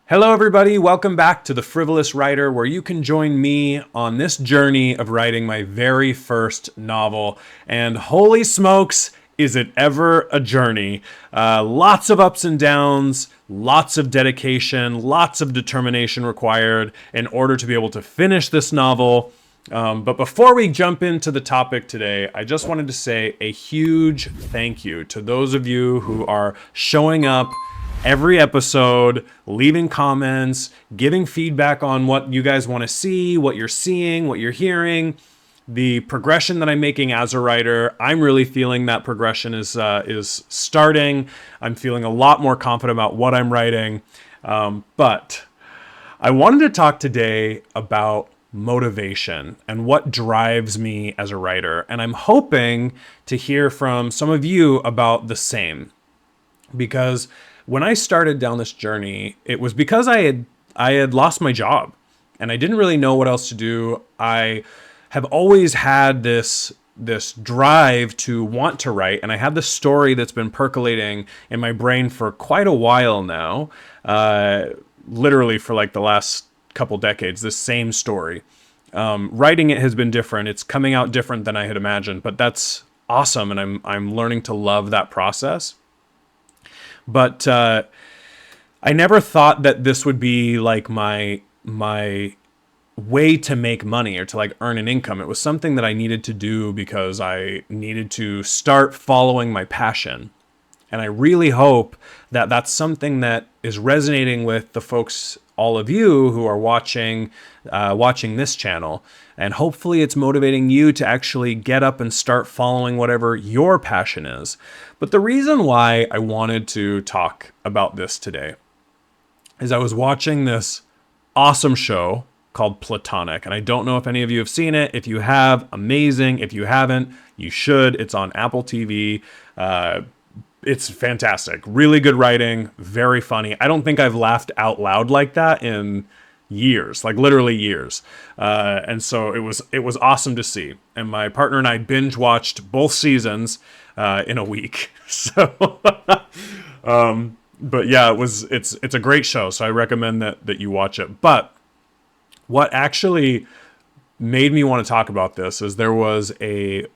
Hello, everybody. Welcome back to the Frivolous Writer, where you can join me on this journey of writing my very first novel. And holy smokes, is it ever a journey? Lots of ups and downs, lots of dedication, lots of determination required in order to be able to finish this novel. But before we jump into the topic today, I just wanted to say a huge thank you to those of you who are showing up every episode, leaving comments, giving feedback on what you guys want to see, what you're seeing, what you're hearing, the progression that I'm making as a writer. I'm really feeling that progression is starting. I'm feeling a lot more confident about what I'm writing. But I wanted to talk today about motivation and what drives me as a writer. And I'm hoping to hear from some of you about the same. Because when I started down this journey, it was because I had lost my job and I didn't really know what else to do. I have always had this drive to want to write, and I had this story that's been percolating in my brain for quite a while now, literally for like the last couple decades, this same story. Writing it has been different. It's coming out different than I had imagined, but that's awesome, and I'm learning to love that process. But I never thought that this would be like my way to make money or to like earn an income. It was something that I needed to do because I needed to start following my passion. And I really hope that that's something that is resonating with the folks, all of you who are watching this channel. And hopefully it's motivating you to actually get up and start following whatever your passion is. But the reason why I wanted to talk about this today is I was watching this awesome show called Platonic. And I don't know if any of you have seen it. If you have, amazing. If you haven't, you should. It's on Apple TV. It's fantastic. Really good writing. Very funny. I don't think I've laughed out loud like that in years, like literally years. And so it was awesome to see. And my partner and I binge watched both seasons in a week. So, but yeah, it's a great show. So I recommend that you watch it. But what actually made me want to talk about this is there was a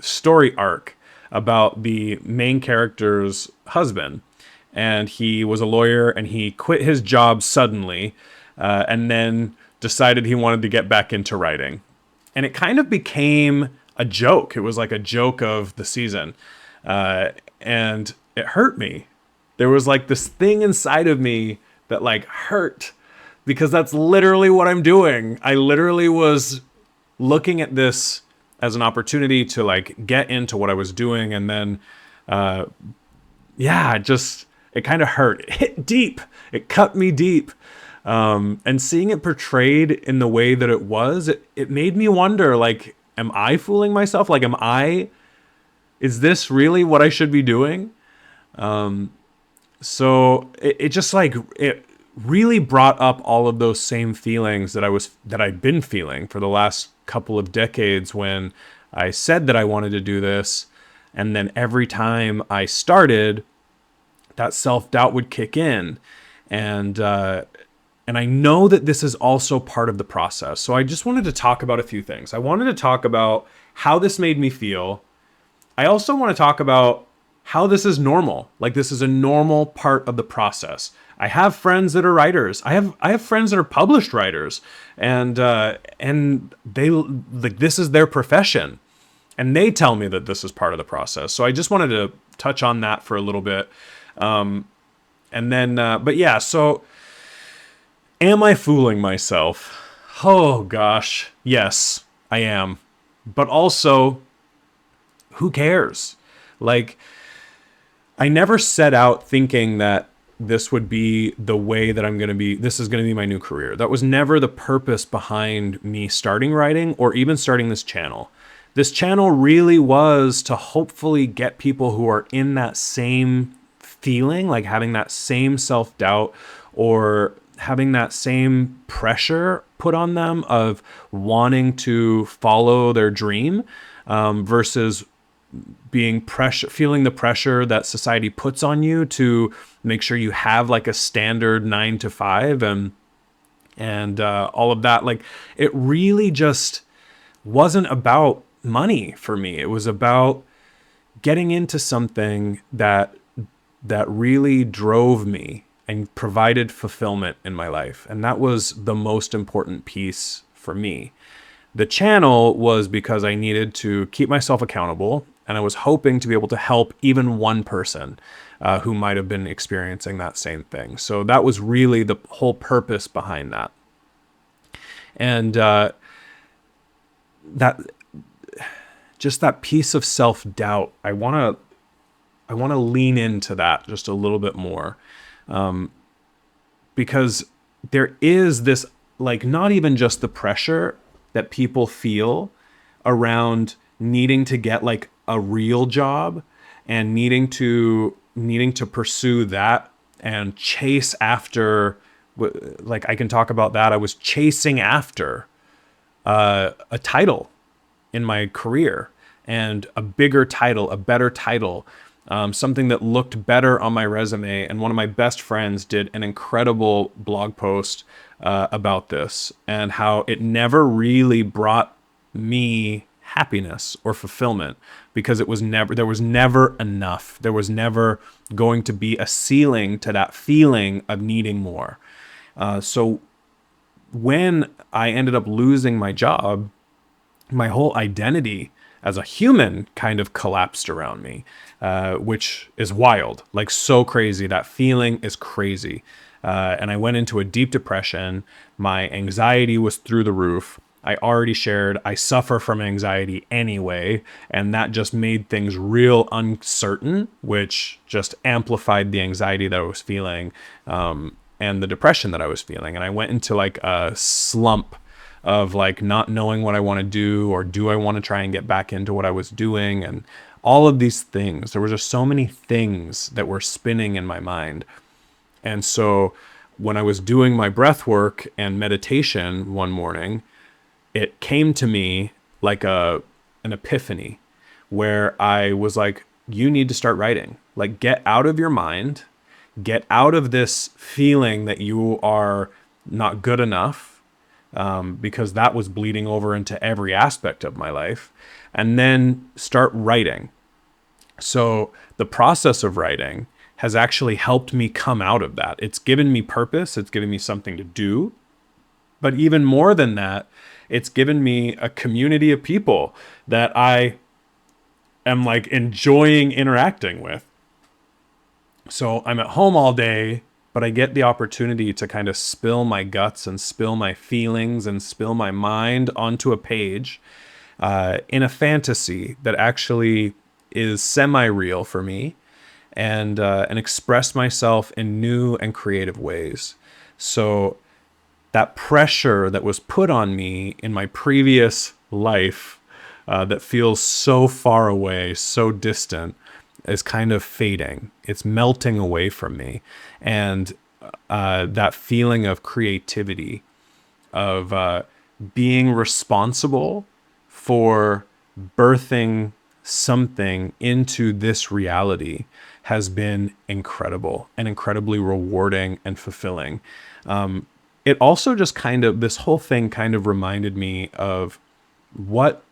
story arc about the main character's husband. And he was a lawyer and he quit his job suddenly and then decided he wanted to get back into writing. And it kind of became a joke. It was like a joke of the season. And it hurt me. There was like this thing inside of me that like hurt because that's literally what I'm doing. I literally was looking at this as an opportunity to like get into what I was doing. And then, it kind of hurt. It hit deep. It cut me deep. And seeing it portrayed in the way that it was, it made me wonder, like, am I fooling myself? Like, is this really what I should be doing? So it just like, it really brought up all of those same feelings that I'd been feeling for the last couple of decades when I said that I wanted to do this. And then every time I started, that self-doubt would kick in. And I know that this is also part of the process. So I just wanted to talk about a few things. I wanted to talk about how this made me feel. I also want to talk about how this is normal. Like, this is a normal part of the process. I have friends that are writers. I have friends that are published writers, and they like, this is their profession, and they tell me that this is part of the process. So I just wanted to touch on that for a little bit, and then but yeah. So am I fooling myself? Oh gosh, yes, I am. But also, who cares? Like, I never set out thinking that this would be the way that this is going to be my new career. That was never the purpose behind me starting writing or even starting this channel. This channel really was to hopefully get people who are in that same feeling, like having that same self-doubt or having that same pressure put on them of wanting to follow their dream, versus feeling the pressure that society puts on you to make sure you have like a standard 9 to 5 and all of that. Like, it really just wasn't about money for me. It was about getting into something that really drove me and provided fulfillment in my life. And that was the most important piece for me. The channel was because I needed to keep myself accountable, and I was hoping to be able to help even one person who might have been experiencing that same thing. So that was really the whole purpose behind that. And that just that piece of self-doubt, I want to lean into that just a little bit more, because there is this, like, not even just the pressure that people feel around needing to get like a real job and needing to pursue that and chase after, like, I can talk about that. I was chasing after a title in my career, and a bigger title, a better title, something that looked better on my resume. And one of my best friends did an incredible blog post about this, and how it never really brought me happiness or fulfillment, because there was never enough. There was never going to be a ceiling to that feeling of needing more. So when I ended up losing my job, my whole identity as a human kind of collapsed around me, which is wild, like so crazy. That feeling is crazy. And I went into a deep depression. My anxiety was through the roof. I already shared, I suffer from anxiety anyway, and that just made things real uncertain, which just amplified the anxiety that I was feeling, and the depression that I was feeling. And I went into like a slump of like not knowing what I want to do, or do I want to try and get back into what I was doing, and all of these things. There were just so many things that were spinning in my mind. And so when I was doing my breath work and meditation one morning, it came to me like an epiphany, where I was like, you need to start writing. Like, get out of your mind, get out of this feeling that you are not good enough, because that was bleeding over into every aspect of my life, and then start writing. So the process of writing has actually helped me come out of that. It's given me purpose. It's given me something to do. But even more than that, it's given me a community of people that I am like enjoying interacting with. So I'm at home all day, but I get the opportunity to kind of spill my guts and spill my feelings and spill my mind onto a page, in a fantasy that actually is semi-real for me, and express myself in new and creative ways. So that pressure that was put on me in my previous life, that feels so far away, so distant, is kind of fading. It's melting away from me. And that feeling of creativity, of being responsible for birthing something into this reality, has been incredible and incredibly rewarding and fulfilling. It also just this whole thing kind of reminded me of what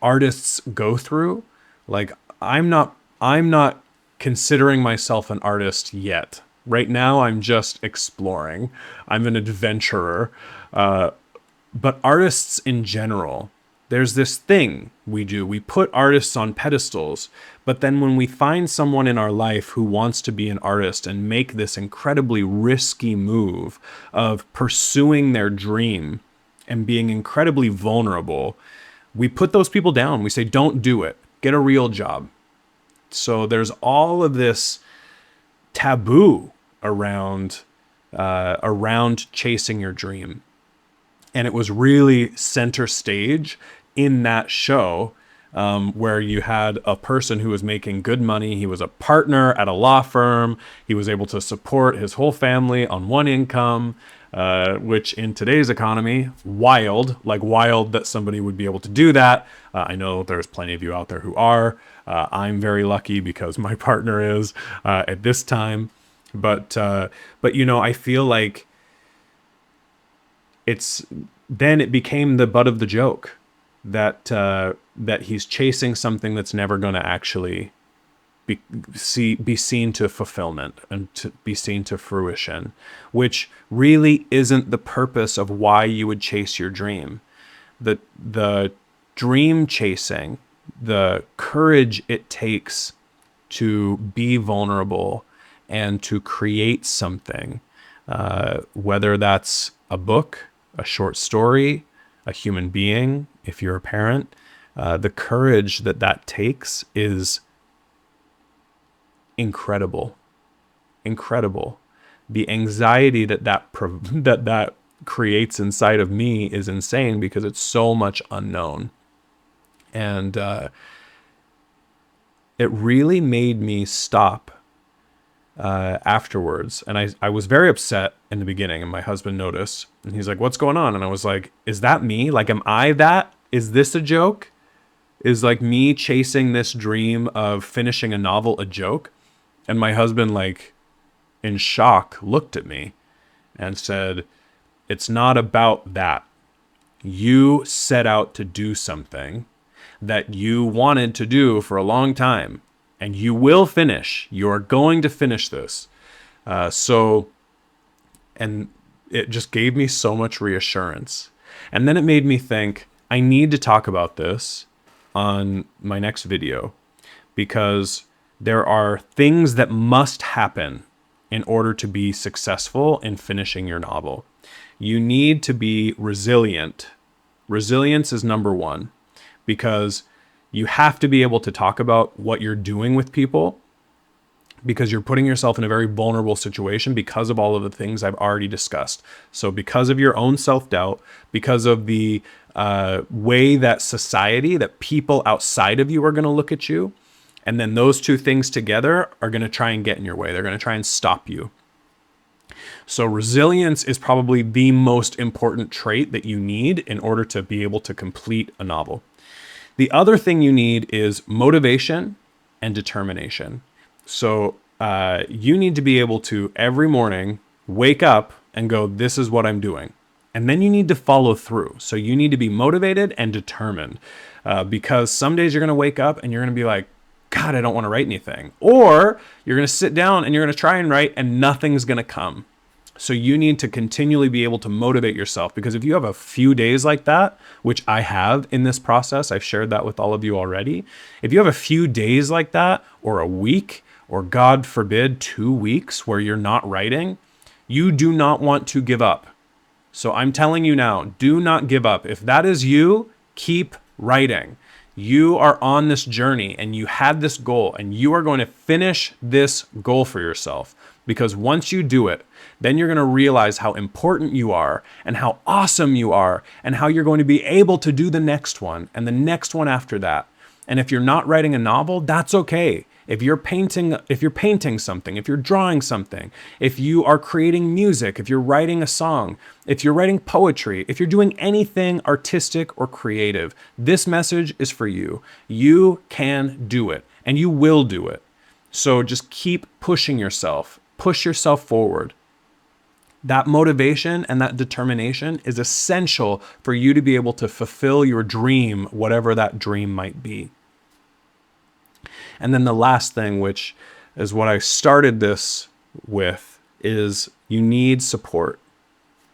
artists go through. Like, I'm not considering myself an artist yet. Right now, I'm just exploring. I'm an adventurer. But artists in general, there's this thing we do. We put artists on pedestals, but then when we find someone in our life who wants to be an artist and make this incredibly risky move of pursuing their dream and being incredibly vulnerable, we put those people down. We say, don't do it. Get a real job. So there's all of this taboo around chasing your dream. And it was really center stage in that show, where you had a person who was making good money. He was a partner at a law firm. He was able to support his whole family on one income, which in today's economy, wild, like wild that somebody would be able to do that. I know there's plenty of you out there who are. I'm very lucky because my partner is at this time. But I feel like it became the butt of the joke that he's chasing something that's never going to actually be seen to fulfillment and to be seen to fruition, which really isn't the purpose of why you would chase your dream. The dream chasing, the courage it takes to be vulnerable and to create something, whether that's a book, a short story, a human being, if you're a parent, the courage that takes is incredible. The anxiety that creates inside of me is insane because it's so much unknown. And it really made me stop afterwards. And I was very upset in the beginning, and my husband noticed, and he's like, "What's going on?" And I was like, "Is that me? Like, am I that? Is this a joke? Is like me chasing this dream of finishing a novel a joke?" And my husband, like, in shock, looked at me and said, "It's not about that. You set out to do something that you wanted to do for a long time, and you will finish. You're going to finish this." And it just gave me so much reassurance. And then it made me think, I need to talk about this on my next video, because there are things that must happen in order to be successful in finishing your novel. You need to be resilient. Resilience is number one, because you have to be able to talk about what you're doing with people, because you're putting yourself in a very vulnerable situation because of all of the things I've already discussed. So because of your own self-doubt, because of the way that society, that people outside of you are going to look at you, and then those two things together are going to try and get in your way. They're going to try and stop you. So resilience is probably the most important trait that you need in order to be able to complete a novel. The other thing you need is motivation and determination. So you need to be able to every morning wake up and go, "This is what I'm doing." And then you need to follow through. So you need to be motivated and determined, because some days you're going to wake up and you're going to be like, "God, I don't want to write anything." Or you're going to sit down and you're going to try and write and nothing's going to come. So you need to continually be able to motivate yourself, because if you have a few days like that, which I have in this process, I've shared that with all of you already. If you have a few days like that, or a week, or God forbid, 2 weeks where you're not writing, you do not want to give up. So I'm telling you now, do not give up. If that is you, keep writing. You are on this journey and you had this goal, and you are going to finish this goal for yourself. Because once you do it, then you're going to realize how important you are and how awesome you are and how you're going to be able to do the next one and the next one after that. And if you're not writing a novel, that's okay. If you're painting something, if you're drawing something, if you are creating music, if you're writing a song, if you're writing poetry, if you're doing anything artistic or creative, this message is for you. You can do it, and you will do it. So just keep pushing yourself. Push yourself forward. That motivation and that determination is essential for you to be able to fulfill your dream, whatever that dream might be. And then the last thing, which is what I started this with, is you need support.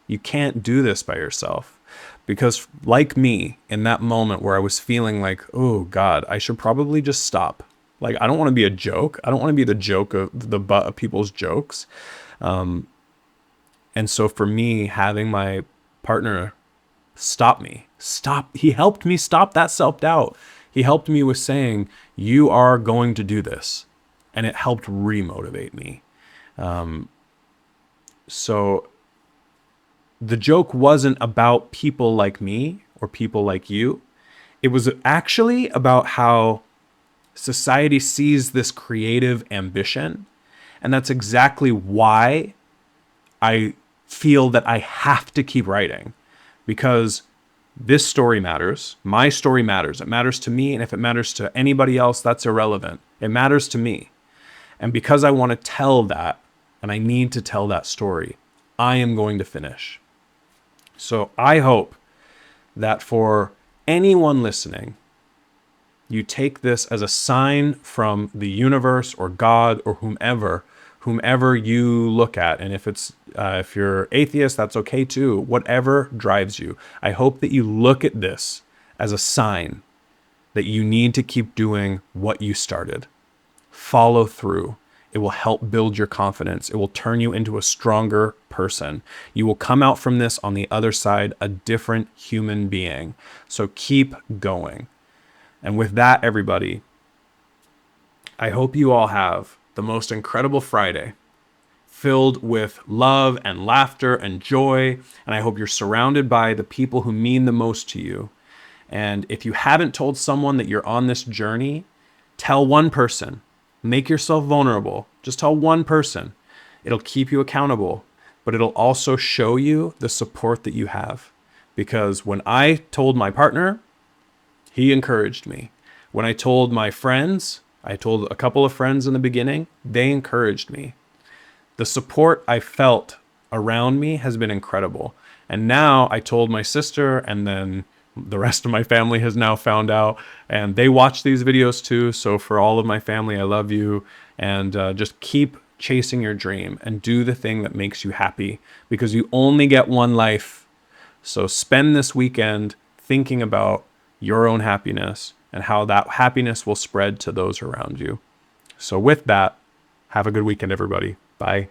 You can't do this by yourself. Because like me, in that moment where I was feeling like, "Oh God, I should probably just stop. Like, I don't want to be a joke. I don't want to be the joke of the butt of people's jokes." And so for me, having my partner he helped me stop that self-doubt. He helped me with saying, "You are going to do this." And it helped remotivate me. So the joke wasn't about people like me or people like you. It was actually about how society sees this creative ambition. And that's exactly why I feel that I have to keep writing, because this story matters. My story matters. It matters to me. And if it matters to anybody else, that's irrelevant. It matters to me. And because I want to tell that, and I need to tell that story, I am going to finish. So I hope that for anyone listening, you take this as a sign from the universe or God or whomever you look at. And if you're atheist, that's okay too. Whatever drives you. I hope that you look at this as a sign that you need to keep doing what you started. Follow through. It will help build your confidence. It will turn you into a stronger person. You will come out from this on the other side a different human being. So keep going. And with that, everybody, I hope you all have the most incredible Friday, filled with love and laughter and joy. And I hope you're surrounded by the people who mean the most to you. And if you haven't told someone that you're on this journey, tell one person. Make yourself vulnerable. Just tell one person. It'll keep you accountable, but it'll also show you the support that you have. Because when I told my partner, he encouraged me. When I told my friends, I told a couple of friends in the beginning, they encouraged me. The support I felt around me has been incredible. And now I told my sister, and then the rest of my family has now found out, and they watch these videos too. So for all of my family, I love you. And just keep chasing your dream and do the thing that makes you happy, because you only get one life. So spend this weekend thinking about your own happiness and how that happiness will spread to those around you. So with that, have a good weekend, everybody. Bye.